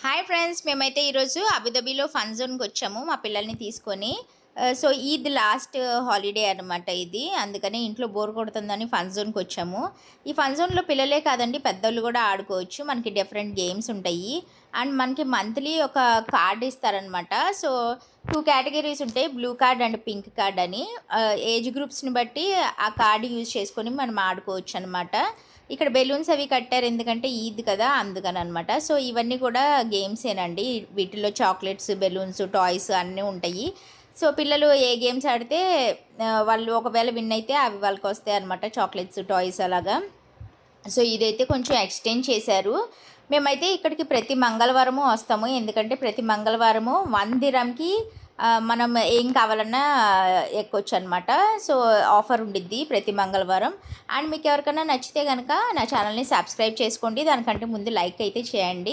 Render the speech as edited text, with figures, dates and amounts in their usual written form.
Hi friends, మేమైతే ఈరోజు అబుదాబిలో fun జోన్కి వచ్చాము మా పిల్లల్ని తీసుకొని. సో ఈద్ లాస్ట్ హాలిడే అనమాట ఇది. అందుకని ఇంట్లో బోర్ కొడుతుందని ఫన్ జోన్కి వచ్చాము. ఈ ఫన్ జోన్లో పిల్లలే కాదండి, పెద్దోళ్ళు కూడా ఆడుకోవచ్చు. మనకి డిఫరెంట్ గేమ్స్ ఉంటాయి. అండ్ మనకి మంత్లీ ఒక కార్డ్ ఇస్తారనమాట. సో 2 కేటగిరీస్ ఉంటాయి, blue card and pink card అని. ఏజ్ గ్రూప్స్ని బట్టి ఆ కార్డు యూజ్ చేసుకొని మనం ఆడుకోవచ్చు అనమాట. ఇక్కడ బెలూన్స్ అవి కట్టారు, ఎందుకంటే ఈద్ కదా అందుకని అనమాట. సో ఇవన్నీ కూడా గేమ్సేనండి. వీటిల్లో చాక్లెట్స్, బెలూన్స్, టాయ్స్ అన్నీ ఉంటాయి. సో పిల్లలు ఏ గేమ్స్ ఆడితే వాళ్ళు ఒకవేళ విన్ అయితే అవి వాళ్ళకి వస్తాయి అనమాట, చాక్లెట్స్, టాయ్స్ అలాగా. సో ఇదైతే కొంచెం ఎక్స్టెండ్ చేశారు. మేమైతే ఇక్కడికి ప్రతి మంగళవారము వస్తాము, ఎందుకంటే ప్రతి మంగళవారము 1 దిరంకి మనం ఏం కావాలన్నా ఎక్కొచ్చు అనమాట. సో ఆఫర్ ఉండిద్ది ప్రతి మంగళవారం. అండ్ మీకు ఎవరికైనా నచ్చితే కనుక నా ఛానల్ని సబ్స్క్రైబ్ చేసుకోండి. దానికంటే ముందు లైక్ అయితే చేయండి.